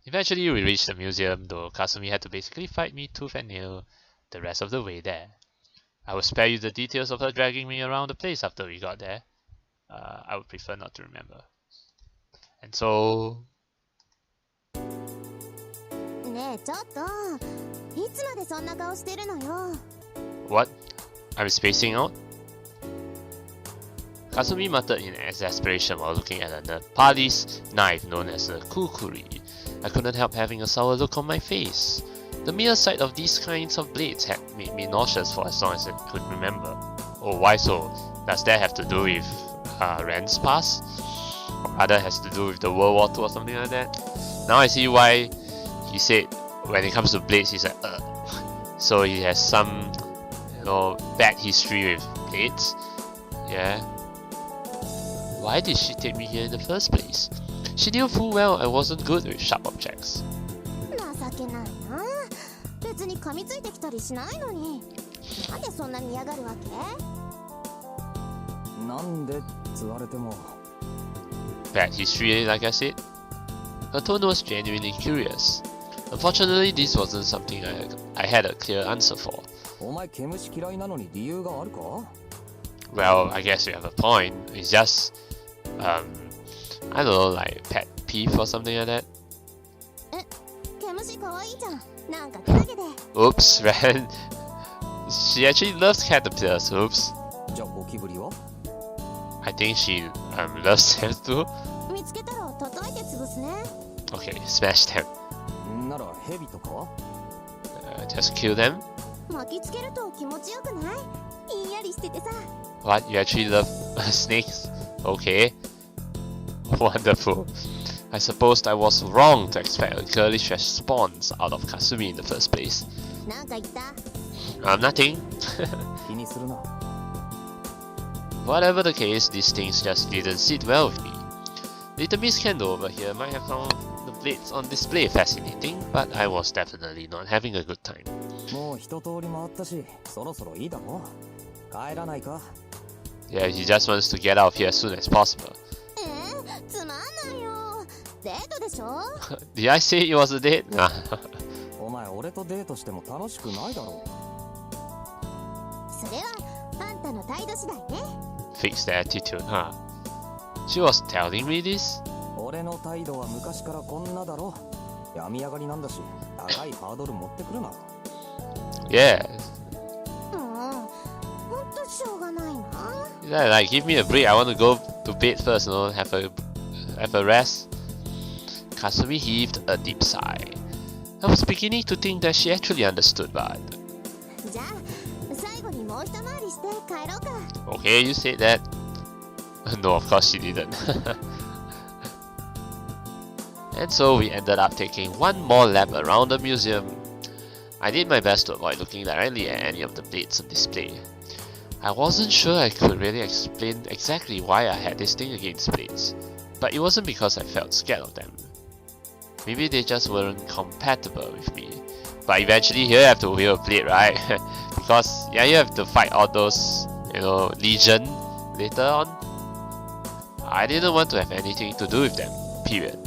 Eventually we reached the museum, though Kasumi had to basically fight me tooth and nail the rest of the way there. I will spare you the details of her dragging me around the place after we got there. I would prefer not to remember. And so... What? I'm spacing out? Kasumi muttered in exasperation while looking at a Nepalese knife known as a kukuri. I couldn't help having a sour look on my face. The mere sight of these kinds of blades had made me nauseous for as long as I could remember. Oh, why so? Does that have to do with Ren's past? Or rather has to do with the World War II or something like that? Now I see why he said when it comes to blades he's like so he has some, you know, bad history with blades. Yeah. Why did she take me here in the first place? She knew full well I wasn't good with sharp objects. Bad history, like I said. Her tone was genuinely curious. Unfortunately, this wasn't something I had a clear answer for. Well, I guess you have a point. It's just, I don't know, like pet peeve or something like that. Oops, Ren. She actually loves caterpillars. Oops. I think she loves them too. Okay, smash them. Just kill them. What? You actually love snakes? Okay. Wonderful. I suppose I was wrong to expect a girlish response out of Kasumi in the first place. Nothing. Whatever the case, these things just didn't sit well with me. Little Miss Kendo over here might have found the blades on display fascinating, but I was definitely not having a good time. Yeah, he just wants to get out of here as soon as possible. Did I say it was a date? Nah. Fix the attitude, huh? She was telling me this? Yeah. Yeah, like give me a break. I want to go to bed first, you know, have a rest. Kasumi heaved a deep sigh. I was beginning to think that she actually understood, but... Okay, you said that. No, of course she didn't. And so we ended up taking one more lap around the museum. I did my best to avoid looking directly at any of the blades on display. I wasn't sure I could really explain exactly why I had this thing against blades, but it wasn't because I felt scared of them. Maybe they just weren't compatible with me. But eventually here I have to wield a blade, right? Because yeah, you have to fight all those, you know, legion later on. I didn't want to have anything to do with them, period.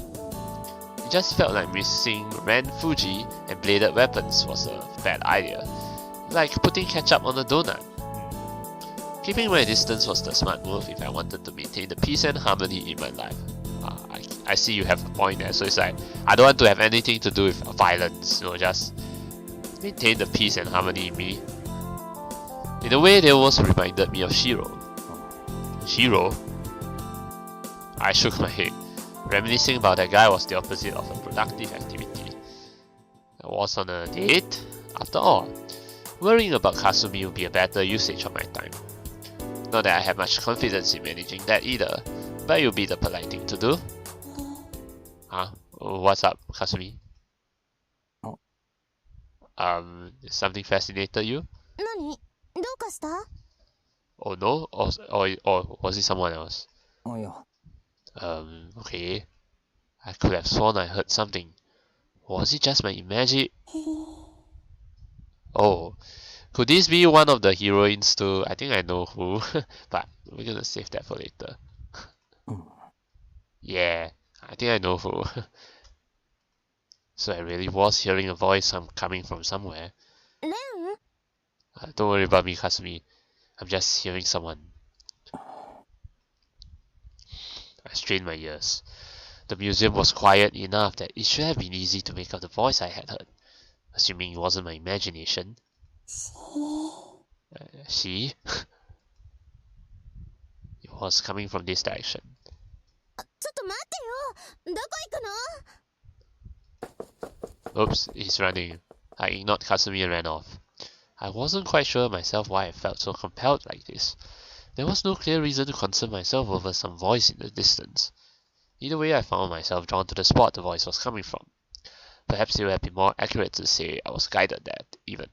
It just felt like mixing Ren Fujii and bladed weapons was a bad idea. Like putting ketchup on a donut. Keeping my distance was the smart move if I wanted to maintain the peace and harmony in my life. I see you have a point there, so it's like, I don't want to have anything to do with violence, you know, just maintain the peace and harmony in me. In a way, they almost reminded me of Shirou. Shirou? I shook my head. Reminiscing about that guy was the opposite of a productive activity. I was on a date, after all. Worrying about Kasumi would be a better usage of my time. Not that I have much confidence in managing that either, but it would be the polite thing to do. Huh? What's up, Kasumi? Something fascinated you? Oh no? Or was it someone else? Okay. I could have sworn I heard something. Was it just my imagine? Oh. Could this be one of the heroines too? I think I know who, but we're gonna save that for later. Yeah, I think I know who. So I really was hearing a voice coming from somewhere. Ren? Don't worry about me, Kasumi. I'm just hearing someone. I strained my ears. The museum was quiet enough that it should have been easy to make out the voice I had heard, assuming it wasn't my imagination. See? It was coming from this direction. ちょっと待ってよ。どこ行くの? Oops, he's running. I ignored Kasumi and ran off. I wasn't quite sure myself why I felt so compelled like this. There was no clear reason to concern myself over some voice in the distance. Either way, I found myself drawn to the spot the voice was coming from. Perhaps it would have been more accurate to say I was guided there, even.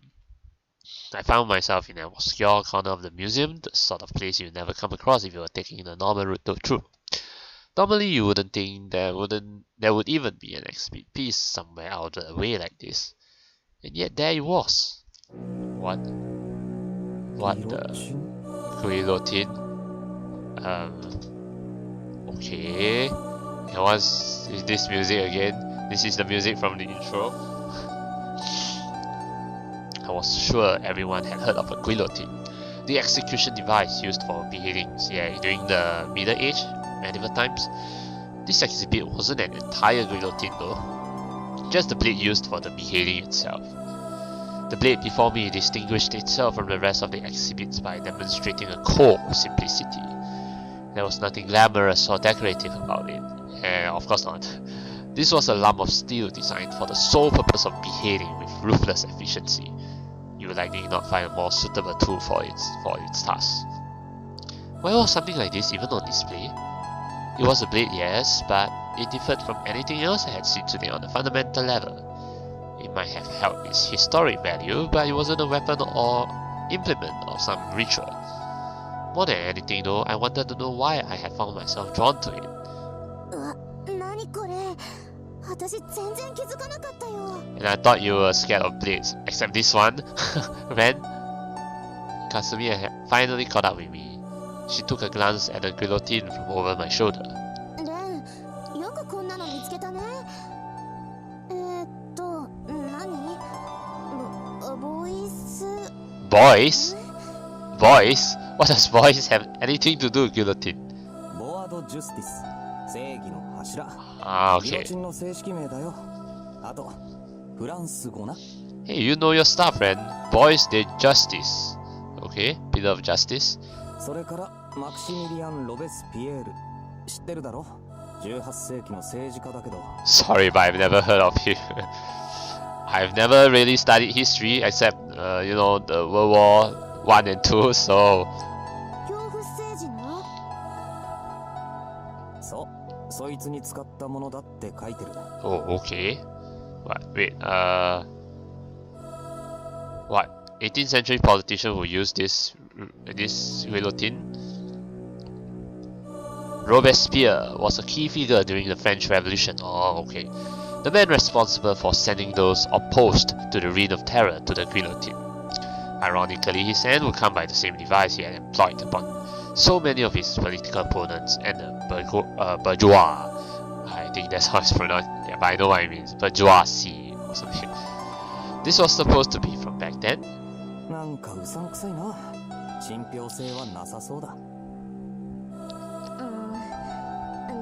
I found myself in an obscure corner of the museum, the sort of place you'd never come across if you were taking the normal route through. Normally, you wouldn't think there would even be an exhibit piece somewhere out of the way like this. And yet there it was. What the? Guillotine? Okay. And what's this music again? This is the music from the intro. I was sure everyone had heard of a guillotine, the execution device used for beheadings, during the Middle Age, medieval times. This exhibit wasn't an entire guillotine though, just the blade used for the beheading itself. The blade before me distinguished itself from the rest of the exhibits by demonstrating a cold simplicity. There was nothing glamorous or decorative about it, and of course not. This was a lump of steel designed for the sole purpose of beheading with ruthless efficiency. You would likely not find a more suitable tool for its task. Why was something like this even on display? It was a blade, yes, but it differed from anything else I had seen today on a fundamental level. It might have held its historic value, but it wasn't a weapon or implement of some ritual. More than anything though, I wanted to know why I had found myself drawn to it. 何これ? 私全然気づかなかったよ. And I thought you were scared of blades, except this one. Ren? Kasumi had finally caught up with me. She took a glance at the guillotine from over my shoulder. Ren, よくこんなの見つけたね。何? Voice? Voice? Voice? What does voice have anything to do with guillotine? Board Justice. 正義の柱。Okay. ギロチンの正式名だよ。あと、フランス語な。Hey, you know your stuff, Ren. Boys de justice. Okay, pillar of justice. それからマクシミリアン・ロベスピエール。知ってるだろ ?18 世紀の政治家だけど。Sorry, but I've never heard of him. I've never really studied history except, the World War I and II, so... 恐怖政治の? そう、そいつに使ったものだって書いてる。Oh, okay. Wait, what? 18th century politician who used this guillotine? Robespierre was a key figure during the French Revolution. Oh, okay. The man responsible for sending those opposed to the Reign of Terror to the guillotine. Ironically, his end would come by the same device he had employed upon so many of his political opponents and the bourgeois. I think that's how it's pronounced. Yeah, but I know what it means. Bourgeoisie or something. This was supposed to be from back then. なんかうさんくさいな。信憑性はなさそうだ。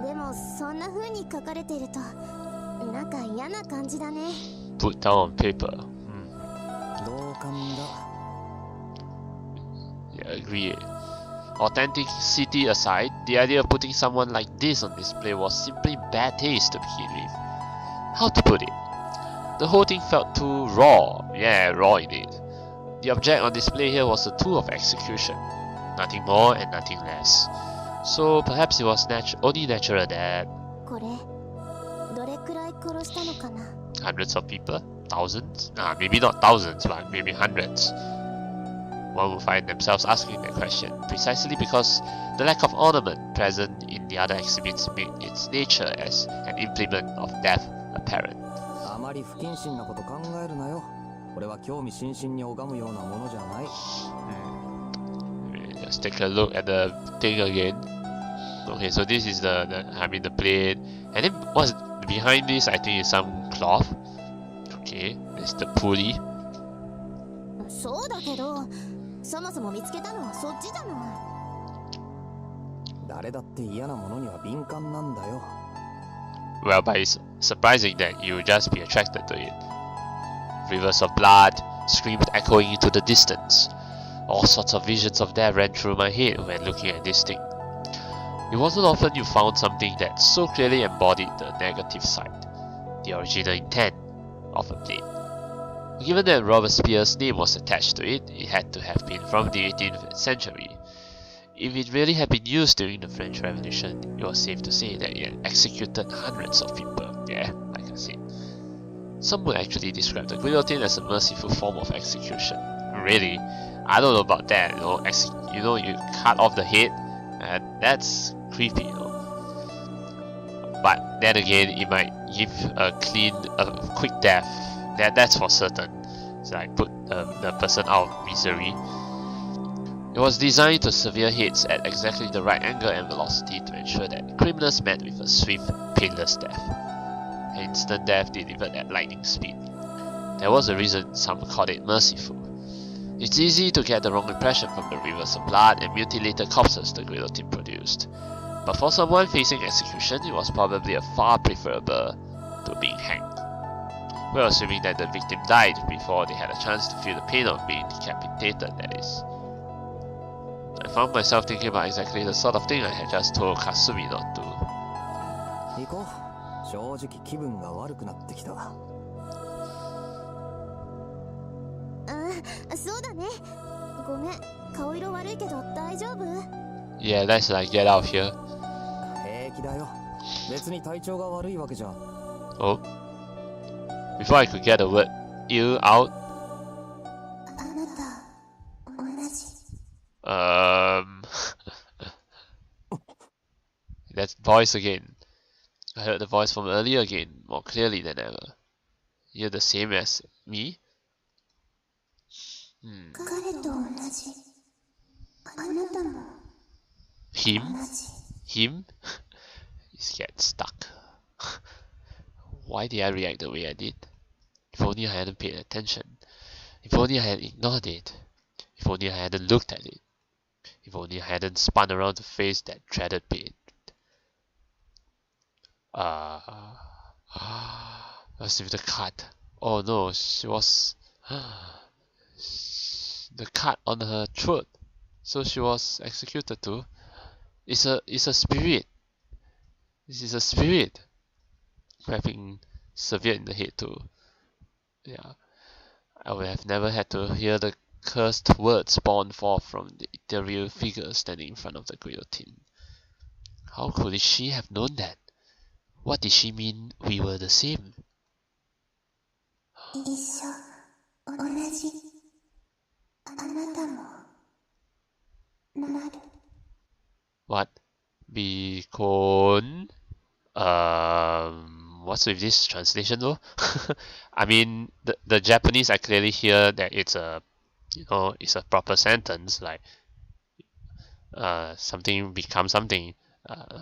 でもそんな風に書かれているとなんか嫌な感じだね。Put down on paper. 同感だ。Yeah, agree. Authenticity aside, the idea of putting someone like this on display was simply bad taste to begin with. How to put it? The whole thing felt too raw. Yeah, raw indeed. The object on display here was a tool of execution. Nothing more and nothing less. So perhaps it was only natural that... これどれくらい殺したのかな? Hundreds of people? Thousands? Maybe not thousands, but maybe hundreds. One would find themselves asking that question, precisely because the lack of ornament present in the other exhibits made its nature as an implement of death apparent. あまり不謹慎なこと考えるなよ。これは興味津々に拝むようなものじゃない。Let's take a look at the thing again. Okay, so this is the blade, and then what's behind this? I think is some cloth. is the pulley. そうだけど、そもそも見つけたのはそっちじゃない。誰だって嫌なものには敏感なんだよ。 Well, but it's surprising that you would just be attracted to it. Rivers of blood, screams echoing into the distance. All sorts of visions of death ran through my head when looking at this thing. It wasn't often you found something that so clearly embodied the negative side, the original intent of a blade. Given that Robespierre's name was attached to it, it had to have been from the 18th century. If it really had been used during the French Revolution, it was safe to say that it had executed hundreds of people. Yeah, like I said. Some would actually describe the guillotine as a merciful form of execution. Really? I don't know about that, you cut off the head, and that's creepy, But then again, it might give a quick death. That's for certain. So like put the person out of misery. It was designed to sever heads at exactly the right angle and velocity to ensure that criminals met with a swift, painless death. An instant death delivered at lightning speed. There was a reason some called it merciful. It's easy to get the wrong impression from the rivers of blood and mutilated corpses the guillotine produced. But for someone facing execution, it was probably a far preferable to being hanged. Well, assuming that the victim died before they had a chance to feel the pain of being decapitated, that is. I found myself thinking about exactly the sort of thing I had just told Kasumi not to. 行こう。正直気分が悪くなってきた。そうだね。ごめん、顔色悪いけど大丈夫？ Yeah, let's like get out of here. 平気だよ。別に体調が悪いわけじゃ。Oh. Before I could get the word "you" out. あなた、同じ。That voice again. I heard the voice from earlier again, more clearly than ever. You're the same as me? 彼と同じ。あなたも。Him? Him? He's get stuck. Why did I react the way I did? If only I hadn't paid attention. If only I had ignored it. If only I hadn't looked at it. If only I hadn't spun around to face that dreaded pain. As if the cut. Oh no, she was... the cut on her throat. So she was executed too. It's a spirit. This is a spirit. Having severed in the head too. Yeah. I would have never had to hear the cursed words spawn forth from the ethereal figure standing in front of the guillotine. How could she have known that? What did she mean we were the same? What? Bikon? What's with this translation though? I mean, the Japanese, I clearly hear that it's a proper sentence, like something becomes something.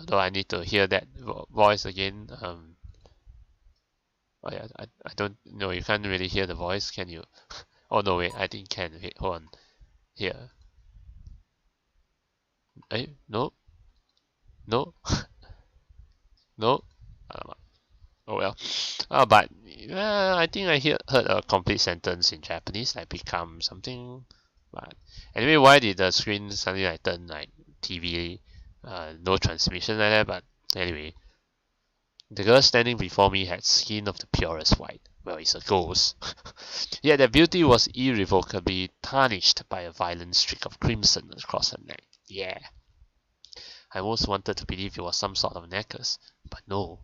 Though I need to hear that voice again. Oh yeah, I don't know. You can't really hear the voice, can you? Oh no, wait. I think can. Wait, hold on. Here. No. No. No. Oh well. But I think I heard a complete sentence in Japanese, like become something. But anyway, why did the screen suddenly like turn like TV? No transmission like that. But anyway, the girl standing before me had skin of the purest white. Well, it's a ghost. Yet their beauty was irrevocably tarnished by a violent streak of crimson across her neck. Yeah. I almost wanted to believe it was some sort of necklace, but no.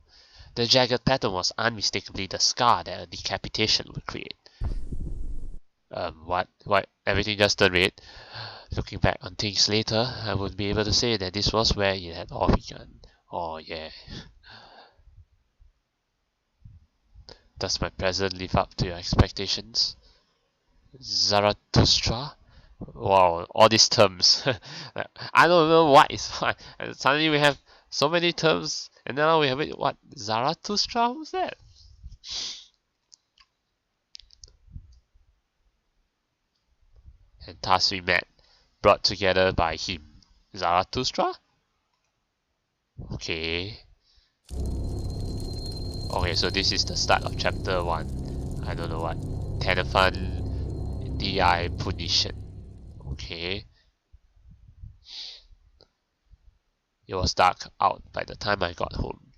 The jagged pattern was unmistakably the scar that a decapitation would create. What? Everything just turned red. Looking back on things later, I would be able to say that this was where it had all begun. Oh yeah. Does my present live up to your expectations? Zarathustra? Wow, all these terms. I don't know what is what. And suddenly we have so many terms, and now we have it. What? Zarathustra? Who's that? and thus we met, brought together by him, Zarathustra? Okay. Okay, so this is the start of chapter 1. I don't know what. Telephone DI Punition. Okay. It was dark out by the time I got home.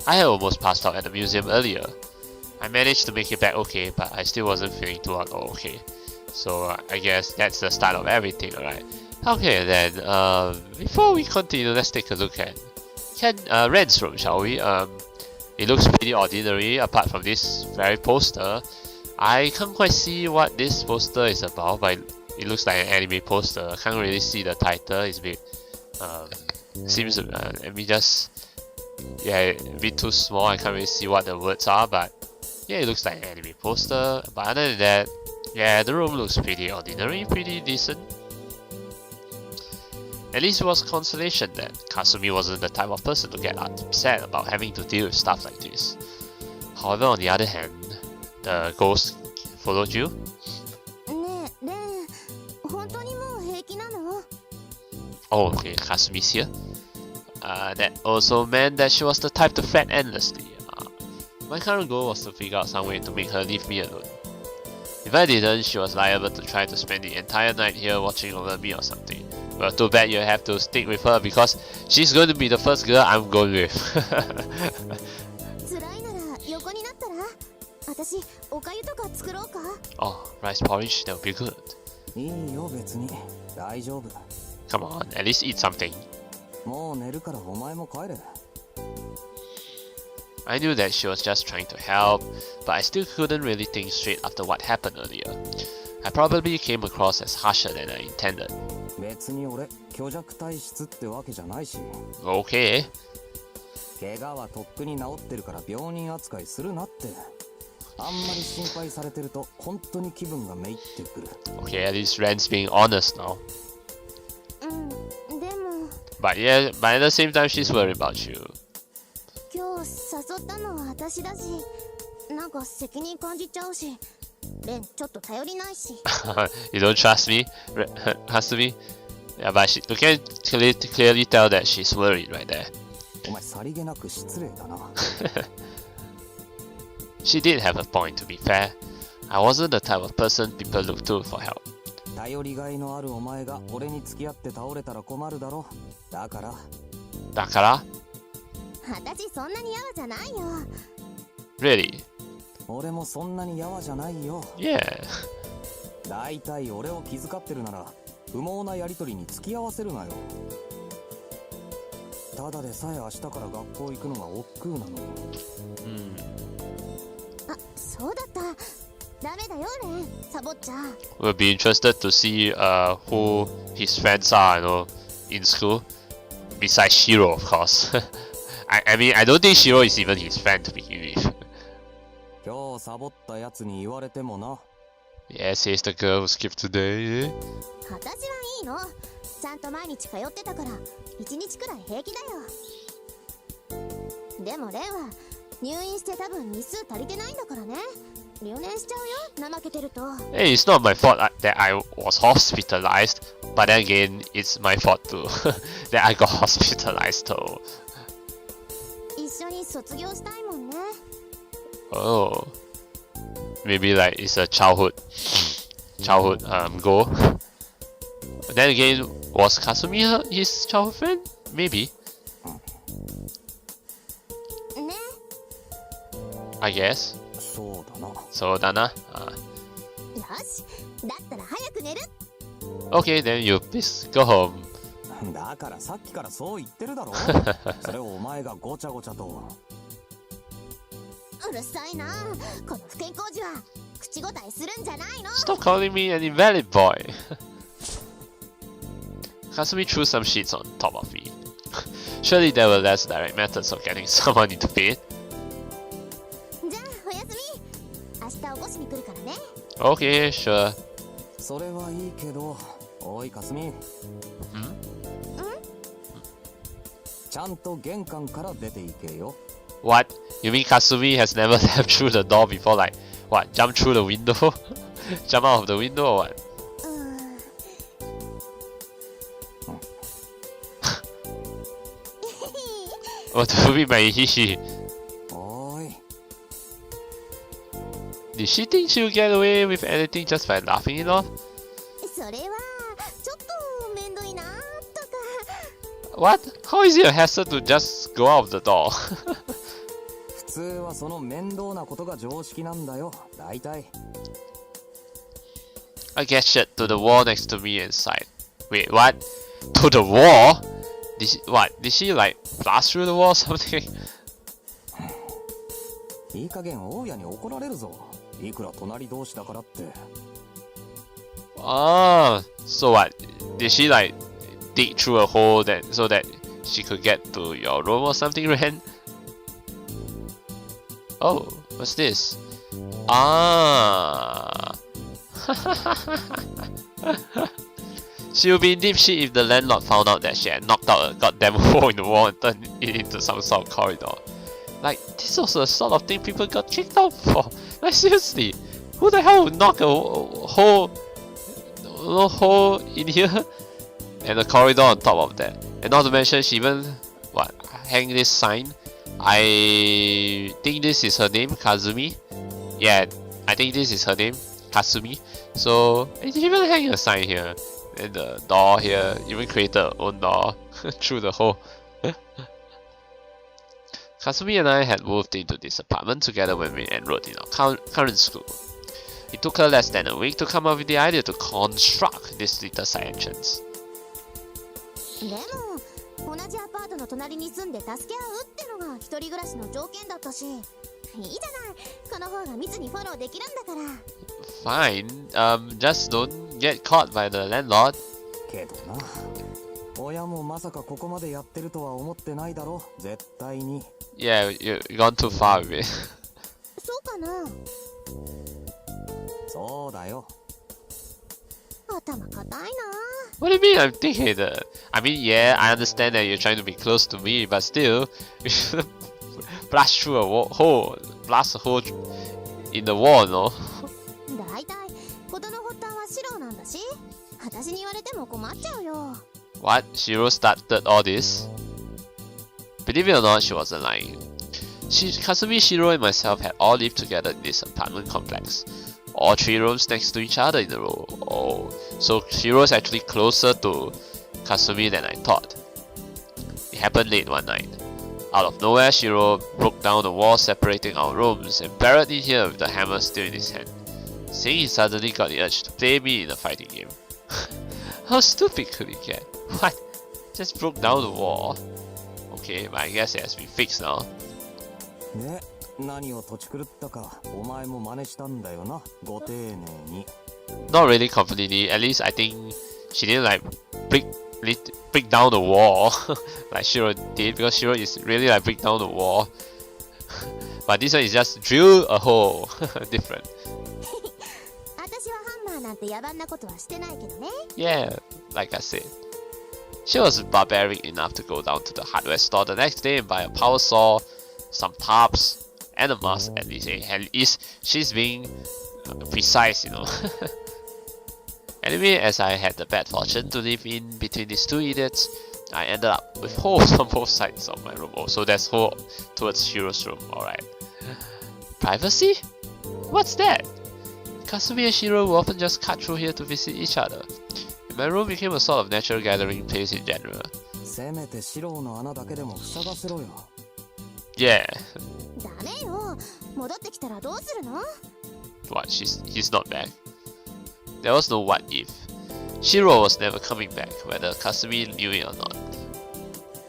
I had almost passed out at the museum earlier. I managed to make it back okay, but I still wasn't feeling too okay. So I guess that's the start of everything, alright? Okay then, before we continue, let's take a look at Ren's room, shall we? It looks pretty ordinary apart from this very poster. I can't quite see what this poster is about, but it looks like an anime poster. I can't really see the title. It's a bit seems let me just a bit too small. I can't really see what the words are, but yeah, it looks like an anime poster. But other than that, yeah, the room looks pretty ordinary, pretty decent. At least it was consolation that Kasumi wasn't the type of person to get upset about having to deal with stuff like this. However, on the other hand, the ghost followed you. Oh, okay, Kasumi's here. That also meant that she was the type to fret endlessly. My current goal was to figure out some way to make her leave me alone. If I didn't, she was liable to try to spend the entire night here watching over me or something. Well, too bad you have to stick with her because she's going to be the first girl I'm going with. Oh, rice porridge, that would be good. Come on, at least eat something. I knew that she was just trying to help, but I still couldn't really think straight after what happened earlier. I probably came across as harsher than I intended. Okay. Okay, at least Ren's being honest now. But yeah, but at the same time she's worried about you. You don't trust me, Hasumi? Yeah, but you can clearly tell that she's worried right there. She did have a point, to be fair. I wasn't the type of person people look to for help. Dakara? Really? Yeah. We'll be interested to see who his friends are, you know, in school. Besides Shirou, of course. I mean, I don't think Shirou is even his friend to begin with. Yes, he's the girl who skipped today. Hey, it's not my fault that I was hospitalized, but then again, it's my fault too that I got hospitalized too. Oh, maybe like it's a childhood goal. Then again, was Kasumi his childhood friend? Maybe. I guess. So Dana. Okay, then you please go home. Stop calling me an invalid boy. Kasumi threw some sheets on top of me. Surely there were less direct methods of getting someone into bed. Okay, sure. What? You mean Kasumi has never left through the door before? Like, what? Jump through the window? Jump out of the window or what? うーん What do you mean by hihi? おーい Did she think she'll get away with anything just by laughing it off? それはちょっとめんどいなとか What? How is it a hassle to just go out of the door? 普通はその面倒なことが常識なんだよ大体 I gestured to the wall next to me and sighed. Wait, what? To the wall? Did she like blast through the wall or something? いい加減大家に怒られるぞいくら隣同士だからって Ah, so what? Did she like dig through a hole so that she could get to your room or something, Ren? Oh, what's this? Ah. She would be in deep shit if the landlord found out that she had knocked out a goddamn hole in the wall and turned it into some sort of corridor. Like, this was the sort of thing people got kicked out for. Like, seriously, who the hell would knock a hole in here and a corridor on top of that? And not to mention, she even hang this sign. I think this is her name, Kazumi. Yeah, I think this is her name, Kasumi. So, and she even hang a sign here. And the door here, even created her own door through the hole. Kasumi and I had moved into this apartment together when we enrolled in our current school. It took her less than a week to come up with the idea to construct this little side entrance. でも同じアパートの隣に住んで助け合うってのが一人暮らしの条件だったしいいじゃないこの方が密にフォローできるんだから Fine, just don't get caught by the landlord. けどな親もまさかここまでやってるとは思ってないだろ絶対に Yeah, you've gone too far with it. そうかなそうだよ 頭固いな What do you mean I'm thinking that? I mean, yeah, I understand that you're trying to be close to me, but still, you shouldn't blast through blast a hole in the wall, no? だいたい事の発端はシローなんだし私に言われても困っちゃうよ What? Shirou started all this? Believe it or not, she wasn't lying. Kasumi, Shirou, and myself had all lived together in this apartment complex. All three rooms next to each other in a row. Oh, so Shirou is actually closer to Kasumi than I thought. It happened late one night. Out of nowhere, Shirou broke down the wall separating our rooms and barreled in here with the hammer still in his hand, saying he suddenly got the urge to play me in a fighting game. How stupid could he get? What? Just broke down the wall? Okay, but I guess it has been fixed now. ね何を土地狂ったかお前も真似したんだよなご丁寧に Not really completely, at least I think she didn't like break down the wall like Shirou did, because Shirou is really like break down the wall. But this one is just drill a hole. Different. 私はハンマーなんて野蛮なことはしてないけどね Yeah, like I said. She was barbaric enough to go down to the hardware store the next day and buy a power saw, some tarps, and a mask. At least she's being precise, you know. Anyway, as I had the bad fortune to live in between these two idiots, I ended up with holes on both sides of my room. Oh, so there's hole towards Shirou's room, alright. Privacy? What's that? Kasumi and Shirou will often just cut through here to visit each other. And my room became a sort of natural gathering place in general. せめてシローの穴だけでも塞がせろよ Yeah. ダメよ戻ってきたらどうするの What? He's not back. There was no what if. Shirou was never coming back, whether Kasumi knew it or not.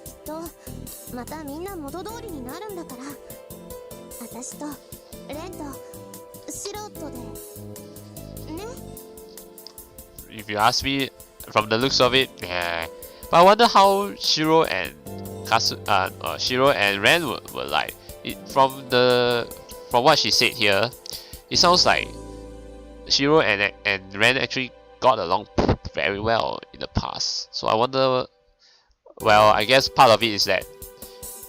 きっとまたみんな元通りになるんだから私とレンとシロとでね If you ask me, from the looks of it, yeah. But I wonder how Shirou and Shirou and Ren were like. From what she said here, it sounds like Shirou and Ren actually got along very well in the past. So I wonder. Well, I guess part of it is that,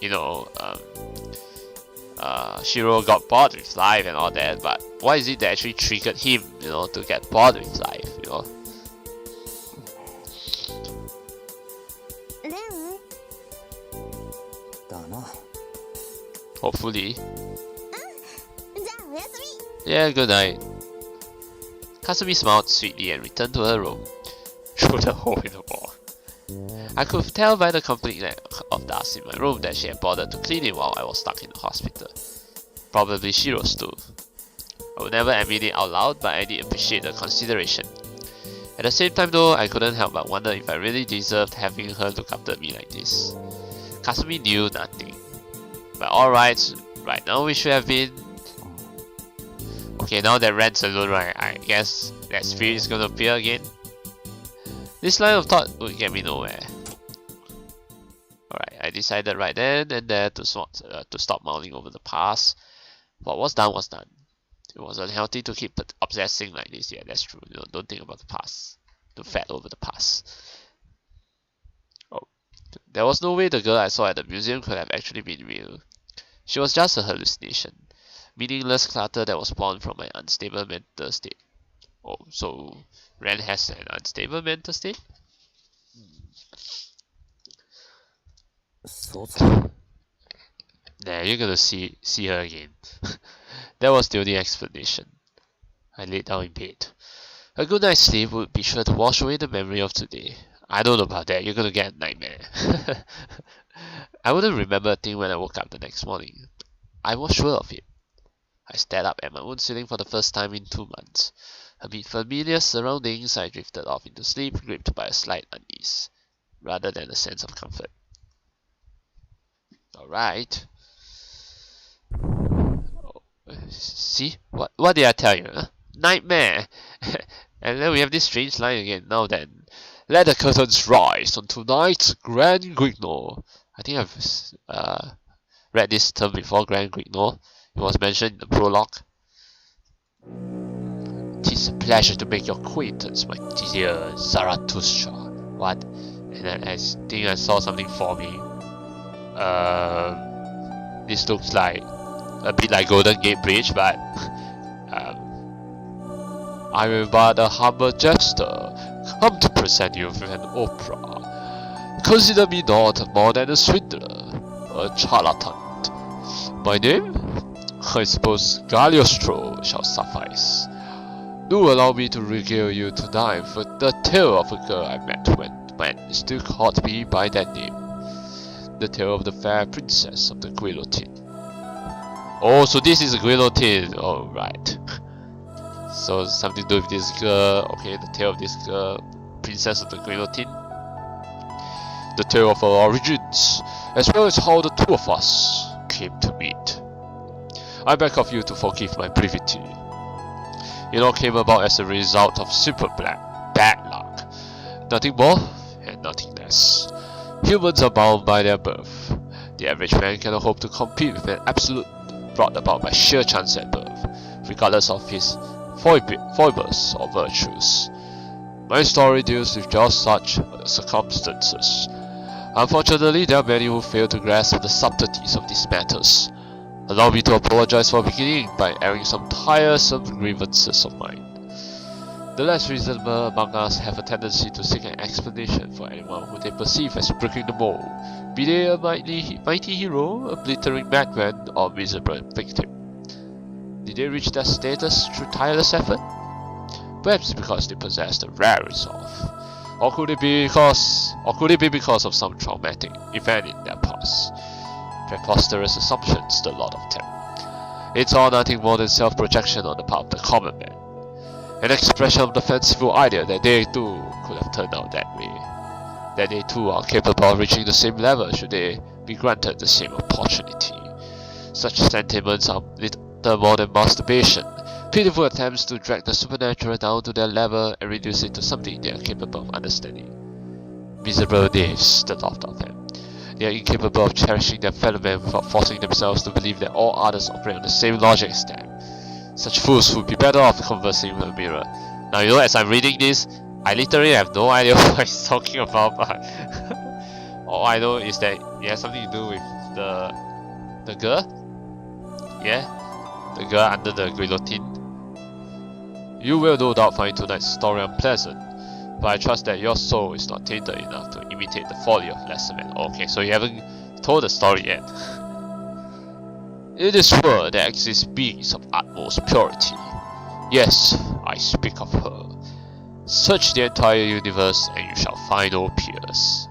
you know, Shirou got bored with life and all that, but what is it that actually triggered him, you know, to get bored with life, you know? レン だな。 Hopefully. じゃあおやすみ Yeah, good night. Kasumi smiled sweetly and returned to her room through the hole in the wall. I could tell by the complete lack of dust in my room that she had bothered to clean it while I was stuck in the hospital. Probably Shirou's too. I would never admit it out loud, but I did appreciate the consideration. At the same time though, I couldn't help but wonder if I really deserved having her look after me like this. Kasumi knew nothing. But alright, right now we should have been... Okay, now that Ren's alone, right, I guess that spirit is gonna appear again. This line of thought would get me nowhere. Alright, I decided right then and there to stop mulling over the past. What was done was done. It was unhealthy to keep obsessing like this. Yeah, that's true. You know, don't think about the past. Don't fret over the past. Oh, there was no way the girl I saw at the museum could have actually been real. She was just a hallucination. Meaningless clutter that was born from my unstable mental state. Oh, so Ren has an unstable mental state? そうさ。 Nah, you're gonna see her again. That was the only explanation. I laid down in bed. A good night's sleep would be sure to wash away the memory of today. I don't know about that, you're gonna get a nightmare. I wouldn't remember a thing when I woke up the next morning. I was sure of it. I stared up at my own ceiling for the first time in 2 months. Amid familiar surroundings, I drifted off into sleep, gripped by a slight unease, rather than a sense of comfort. Alright. Oh, see? What did I tell you? Huh? Nightmare! And then we have this strange line again. Now then, let the curtains rise on tonight's Grand Guignol. I think I've read this term before, Grand Guignol. It was mentioned in the prologue. "'Tis a pleasure to make your acquaintance, my dear Zarathustra." What? And then I think I saw something forming. This looks like a bit like Golden Gate Bridge, but I am but a humble jester, come to present you with an opera. Consider me not more than a swindler, a charlatan. My name? I suppose Galiostro shall suffice. Do allow me to regale you tonight with the tale of a girl I met when men still called me by that name. The tale of the fair princess of the Guillotine. Oh, so this is a guillotine. Oh, right. So something to do with this girl. Okay, the tale of this girl, princess of the Guillotine. The tale of her origins, as well as how the two of us came to meet. I beg of you to forgive my brevity. It all came about as a result of super bad luck. Nothing more and nothing less. Humans are bound by their birth. The average man cannot hope to compete with an absolute brought about by sheer chance at birth, regardless of his foibles or virtues. My story deals with just such circumstances. Unfortunately, there are many who fail to grasp the subtleties of these matters. Allow me to apologize for beginning by airing some tiresome grievances of mine. The less reasonable among us have a tendency to seek an explanation for anyone who they perceive as breaking the mold, be they a mighty hero, a blithering madman, or a miserable victim. Did they reach that status through tireless effort? Perhaps because they possess the rare resolve. Or could it be because of some traumatic event in their past? Preposterous assumptions, the lot of them. It's all nothing more than self-projection on the part of the common man. An expression of the fanciful idea that they too could have turned out that way. That they too are capable of reaching the same level should they be granted the same opportunity. Such sentiments are little more than masturbation, pitiful attempts to drag the supernatural down to their level and reduce it to something they are capable of understanding. Miserable knaves, the lot of them. They are incapable of cherishing their fellow men without forcing themselves to believe that all others operate on the same logic as them. Such fools would be better off conversing with a mirror. Now, you know, as I'm reading this, I literally have no idea what he's talking about, but all I know is that it has something to do with the girl. Yeah? The girl under the guillotine. You will no doubt find tonight's story unpleasant, but I trust that your soul is not tainted enough to imitate the folly of lesser men. Okay, so you haven't told the story yet. In this world there exist beings of utmost purity. Yes, I speak of her. Search the entire universe and you shall find no peers.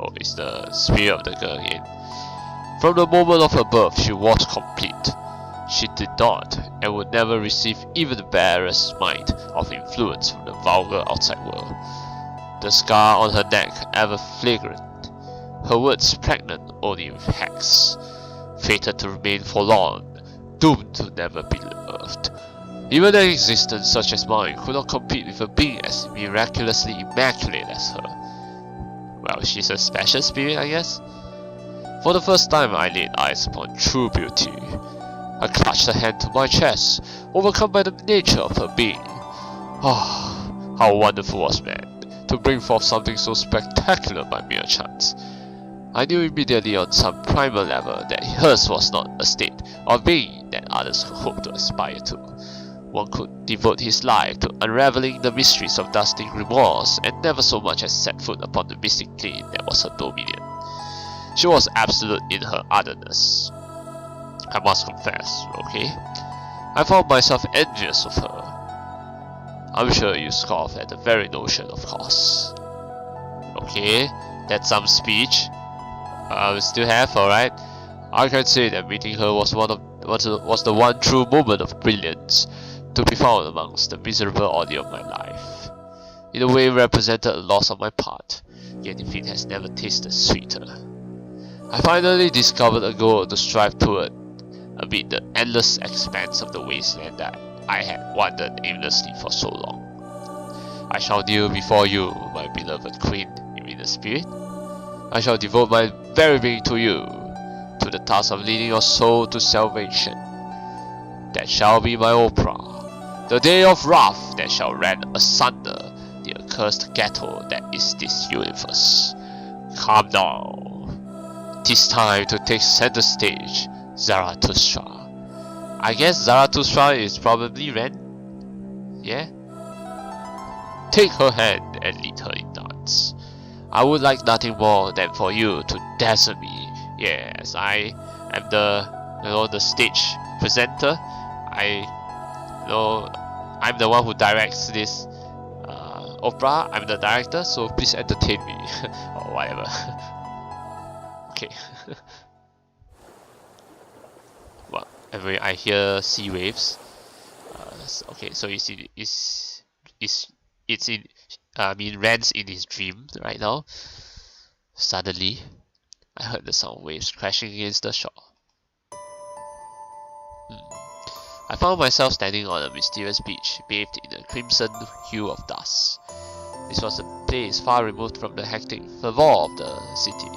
Oh, it's the spirit of the girl again. From the moment of her birth, she was complete. She did not and would never receive even the barest mite of influence from the vulgar outside world. The scar on her neck ever flagrant, her words pregnant only with hex, fated to remain forlorn, doomed to never be loved. Even an existence such as mine could not compete with a being as miraculously immaculate as her. Well, she's a special spirit, I guess. For the first time I laid eyes upon true beauty. I clutched her hand to my chest, overcome by the nature of her being. Ah, how wonderful was man, to bring forth something so spectacular by mere chance. I knew immediately on some primal level that hers was not a state of being that others could hope to aspire to. One could devote his life to unraveling the mysteries of dusting remorse and never so much as set foot upon the mystic plane that was her dominion. She was absolute in her otherness, I must confess, okay? I found myself envious of her. I'm sure you scoff at the very notion, of course. Okay, that's some speech. I still have, alright? I can say that meeting her was the one true moment of brilliance to be found amongst the miserable ordeal of my life. In a way represented a loss on my part, yet defeat has never tasted sweeter. I finally discovered a goal to strive toward amid the endless expanse of the wasteland that I had wandered aimlessly for so long. I shall kneel before you, my beloved queen, in the spirit. I shall devote my very being to you, to the task of leading your soul to salvation. That shall be my opera, the day of wrath that shall rend asunder the accursed ghetto that is this universe. Come now, 'tis time to take center stage, Zarathustra. I guess Zarathustra is probably Ren? Yeah? Take her hand and lead her in dance. I would like nothing more than for you to dazzle me. Yes, I am the stage presenter. I'm the one who directs this opera. I'm the director, so please entertain me or whatever. Okay. Well, anyway, I hear sea waves. Okay, so you see, it's in. Ren's in his dream right now. Suddenly, I heard the sound of waves crashing against the shore. I found myself standing on a mysterious beach, bathed in a crimson hue of dust. This was a place far removed from the hectic fervor of the city.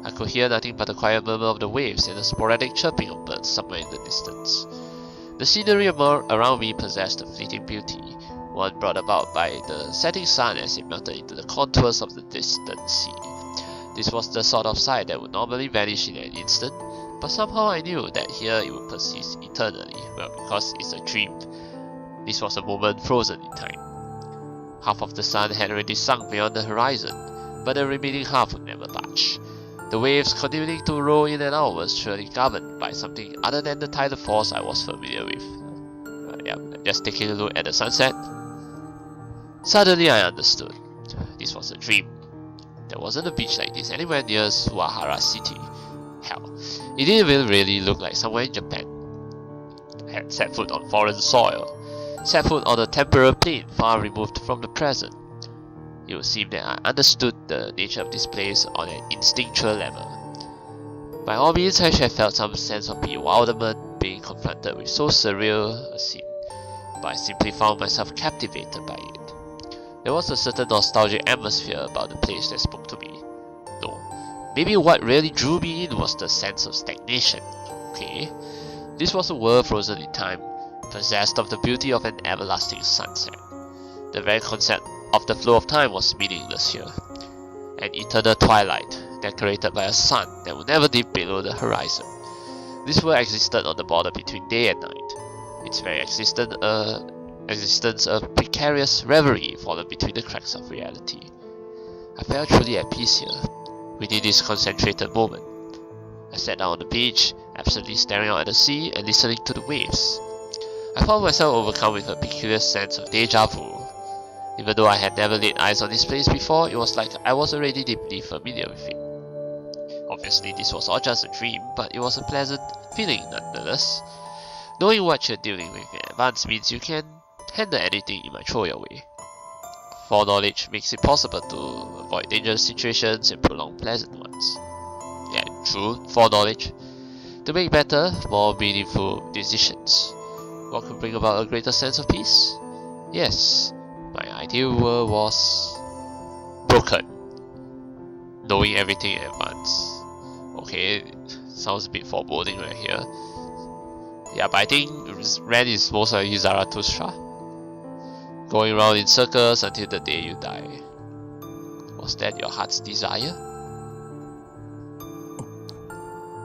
I could hear nothing but the quiet murmur of the waves and the sporadic chirping of birds somewhere in the distance. The scenery around me possessed a fleeting beauty, one brought about by the setting sun as it melted into the contours of the distant sea. This was the sort of sight that would normally vanish in an instant, but somehow I knew that here it would persist eternally. Well, because it's a dream. This was a moment frozen in time. Half of the sun had already sunk beyond the horizon, but the remaining half would never budge. The waves continuing to roll in and out was surely governed by something other than the tidal force I was familiar with. Just taking a look at the sunset. Suddenly I understood. This was a dream. There wasn't a beach like this anywhere near Suwahara City. Hell, it didn't even really look like somewhere in Japan. I had set foot on foreign soil, set foot on a temporal plane far removed from the present. It would seem that I understood the nature of this place on an instinctual level. By all means, I should have felt some sense of bewilderment being confronted with so surreal a scene, but I simply found myself captivated by it. There was a certain nostalgic atmosphere about the place that spoke to me. No, maybe what really drew me in was the sense of stagnation. Okay, this was a world frozen in time, possessed of the beauty of an everlasting sunset. The very concept of the flow of time was meaningless here. An eternal twilight, decorated by a sun that would never dip below the horizon. This world existed on the border between day and night. Its very existence a precarious reverie fallen between the cracks of reality. I felt truly at peace here, within this concentrated moment. I sat down on the beach, absently staring out at the sea and listening to the waves. I found myself overcome with a peculiar sense of deja vu. Even though I had never laid eyes on this place before, it was like I was already deeply familiar with it. Obviously, this was all just a dream, but it was a pleasant feeling nonetheless. Knowing what you're dealing with in advance means you can handle anything you might throw your way. Foreknowledge makes it possible to avoid dangerous situations and prolong pleasant ones. Yeah, true, foreknowledge. To make better, more meaningful decisions. What could bring about a greater sense of peace? Yes, my ideal world was broken. Knowing everything in advance. Okay, sounds a bit foreboding right here. Yeah, but I think Ren is most likely Zarathustra. Going around in circles until the day you die. Was that your heart's desire?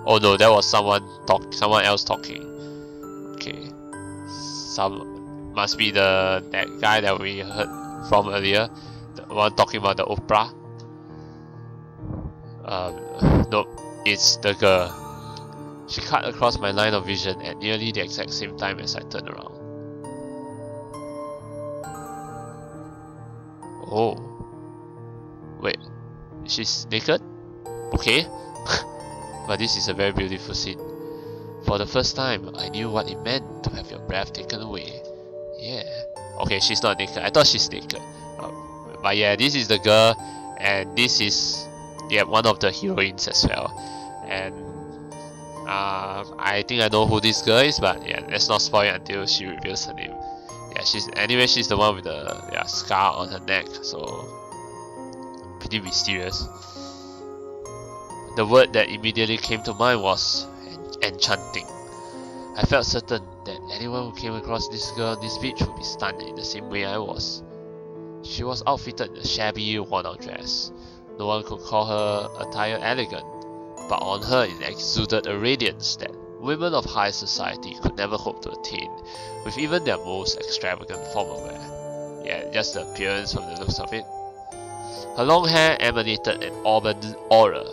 Oh no, that was someone else talking. Okay. Must be that guy that we heard from earlier. The one talking about the opera. Nope, it's the girl. She cut across my line of vision at nearly the exact same time as I turned around. Oh. Wait, she's naked? Okay. But this is a very beautiful scene. For the first time, I knew what it meant to have your breath taken away. Yeah. Okay, she's not naked. I thought she's naked. But yeah, this is the girl, and this is one of the heroines as well. And I think I know who this girl is, but yeah, let's not spoil it until she reveals her name. Yeah, she's the one with the scar on her neck, so pretty mysterious. The word that immediately came to mind was enchanting. I felt certain that anyone who came across this girl on this beach would be stunned in the same way I was. She was outfitted in a shabby, worn-out dress. No one could call her attire elegant, but on her it exuded a radiance that women of high society could never hope to attain with even their most extravagant formal wear. Yeah, just the appearance from the looks of it. Her long hair emanated an auburn aura,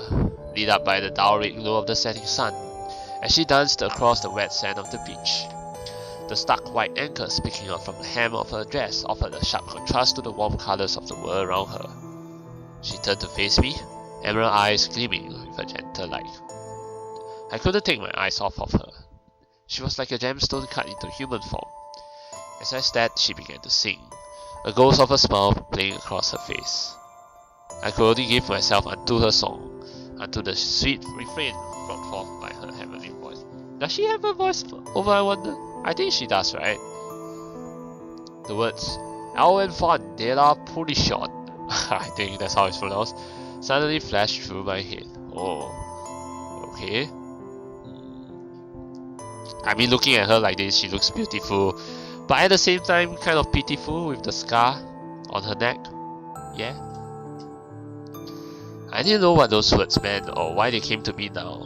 lit up by the dowry glow of the setting sun, as she danced across the wet sand of the beach. The stark white anchors peeking out from the hem of her dress offered a sharp contrast to the warm colours of the world around her. She turned to face me, emerald eyes gleaming with a gentle light. I couldn't take my eyes off of her. She was like a gemstone cut into human form. As I stared, she began to sing, a ghost of a smile playing across her face. I could only give myself unto her song, unto the sweet refrain brought forth by her heavenly voice. Does she have a voice over, I wonder? I think she does, right? The words, El Enfant de la Punition, I think that's how it's pronounced, suddenly flashed through my head. Oh, okay. I mean, looking at her like this, she looks beautiful, but at the same time, kind of pitiful with the scar on her neck. Yeah. I didn't know what those words meant or why they came to me now.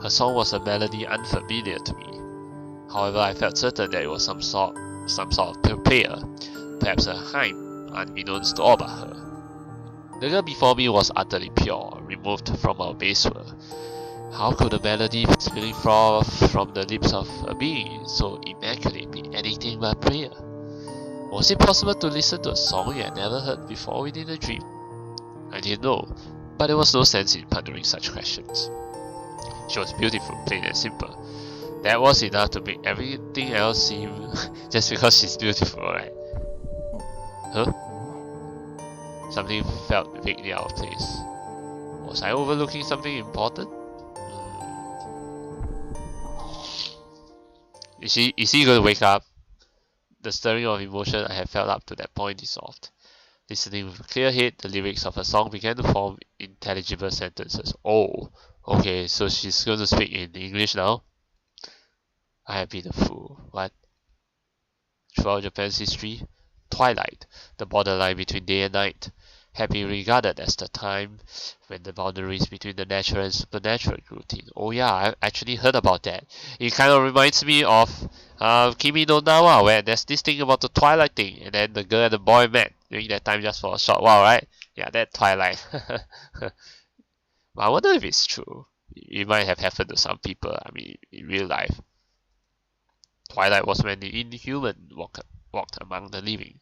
Her song was a melody unfamiliar to me. However, I felt certain that it was some sort of prayer, perhaps a hymn, unbeknownst to all but her. The girl before me was utterly pure, removed from our base world. How could a melody spilling forth from the lips of a being so immaculate be anything but prayer? Was it possible to listen to a song you had never heard before within a dream? I didn't know, but there was no sense in pondering such questions. She was beautiful, plain and simple. That was enough to make everything else seem just because she's beautiful, right? Huh? Something felt vaguely out of place. Was I overlooking something important? Is he going to wake up? The stirring of emotion I had felt up to that point dissolved. Listening with a clear head, the lyrics of her song began to form intelligible sentences. Oh, okay, so she's going to speak in English now? I have been a fool. What? Throughout Japan's history, twilight, the borderline between day and night, had been regarded as the time when the boundaries between the natural and supernatural grew thin. Oh yeah, I actually heard about that. It kind of reminds me of Kimi no Na wa, where there's this thing about the Twilight thing, and then the girl and the boy met during that time just for a short while, right? Yeah, that Twilight. I wonder if it's true. It might have happened to some people. I mean, in real life. Twilight was when the inhuman walked among the living.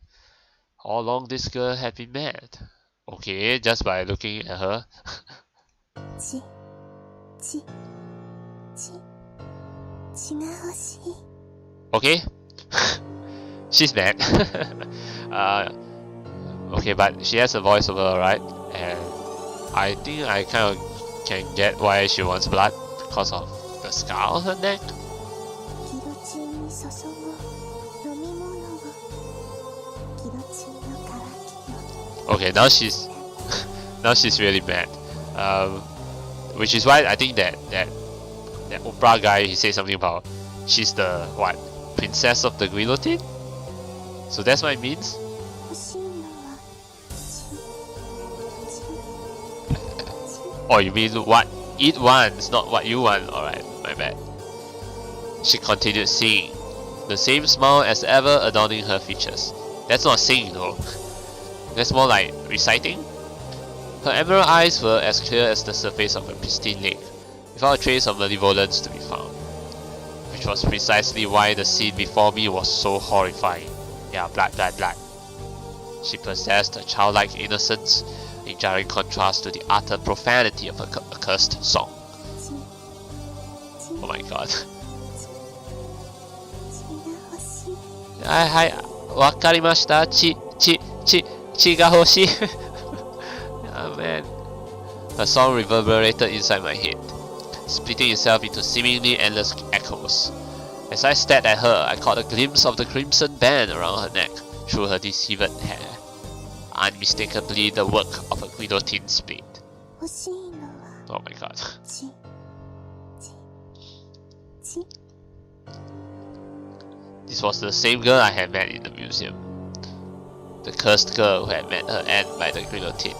All along this girl had been mad. Okay, just by looking at her. Okay, she's mad. Okay, but she has a voiceover, right? And I think I kind of can get why she wants blood because of the scar on her neck. Okay, now she's really mad, which is why I think that Oprah guy, he said something about she's the what, princess of the guillotine. So that's what it means. Oh, you mean what it wants, not what you want? Alright, my bad. She continued singing, the same smile as ever adorning her features. That's not singing though. That's more like reciting. Her emerald eyes were as clear as the surface of a pristine lake, without a trace of malevolence to be found. Which was precisely why the scene before me was so horrifying. Yeah, blood. She possessed a childlike innocence, in jarring contrast to the utter profanity of her accursed song. Oh my god. Hi, wakarimashita, chi ga hoshii. Oh man. Her song reverberated inside my head, splitting itself into seemingly endless echoes. As I stared at her, I caught a glimpse of the crimson band around her neck through her deceived hair. Unmistakably the work of a guillotine blade. Oh my god. This was the same girl I had met in the museum. The cursed girl who had met her end by the guillotine.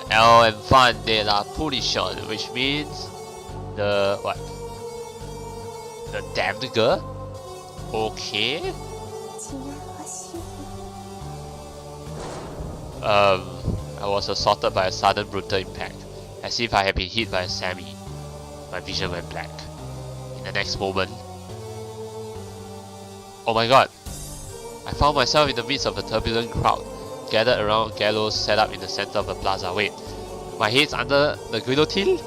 El enfant de la punition, which means the what? The damned girl? Okay. I was assaulted by a sudden brutal impact, as if I had been hit by a Sammy. My vision went black. In the next moment, oh my god! I found myself in the midst of a turbulent crowd, gathered around a gallows set up in the center of the plaza. Wait, my head's under the guillotine?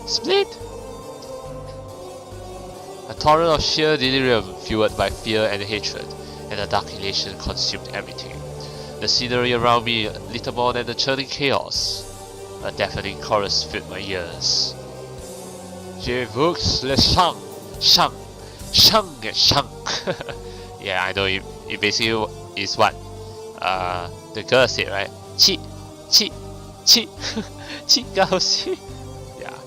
Split? A torrent of sheer delirium, fueled by fear and hatred, and a dark elation consumed everything. The scenery around me little more than a churning chaos. A deafening chorus filled my ears. Je vous le chant, chant, chant. Yeah, I know it basically is what the girl said, right? Chi ga hoshii. Yeah.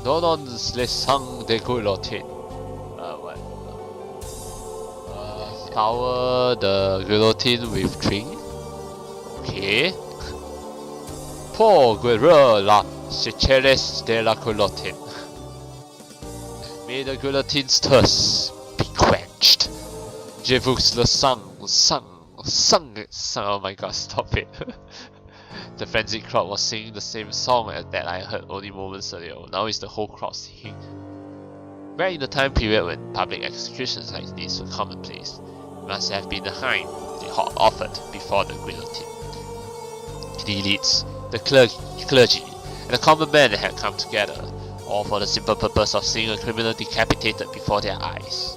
Donnons les sangs de guillotine. What? Scour the guillotine with drink. Okay. Pour guerre la sécheresse de la guillotine. May the guillotine's thirst be quenched. Je vous le sang. Oh my god, stop it. The frenzied crowd was singing the same song that I heard only moments earlier. Now it's the whole crowd singing. Back in the time period when public executions like this were commonplace, it must have been the hind they offered before the guillotine. The elites, the clergy, and the common men had come together, all for the simple purpose of seeing a criminal decapitated before their eyes.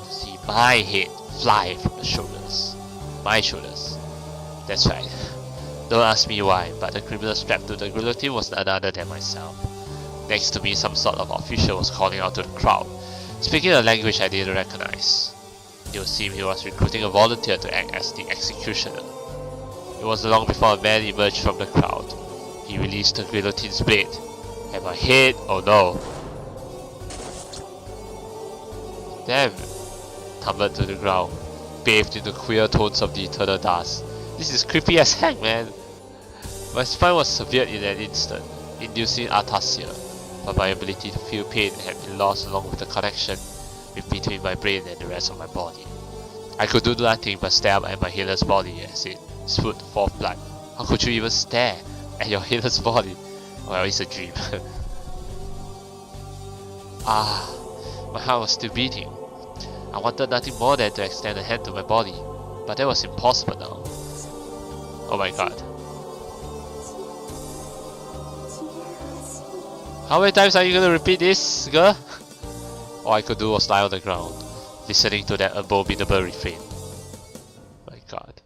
To see my head fly from the shoulders. My shoulders. That's right. Don't ask me why, but the criminal strapped to the guillotine was none other than myself. Next to me, some sort of official was calling out to the crowd, speaking a language I didn't recognize. It would seem he was recruiting a volunteer to act as the executioner. It wasn't long before a man emerged from the crowd. He released the guillotine's blade, and my head, oh no, damn, tumbled to the ground, bathed in the queer tones of the eternal dusk. This is creepy as heck, man. My spine was severed in an instant, inducing ataxia, but my ability to feel pain had been lost along with the connection between my brain and the rest of my body. I could do nothing but stare up at my healer's body as it spewed forth blood. How could you even stare at your healer's body? Well, it's a dream. My heart was still beating. I wanted nothing more than to extend a hand to my body, but that was impossible now. Oh my god. How many times are you gonna repeat this, girl? All I could do was lie on the ground, listening to that abominable refrain. My god.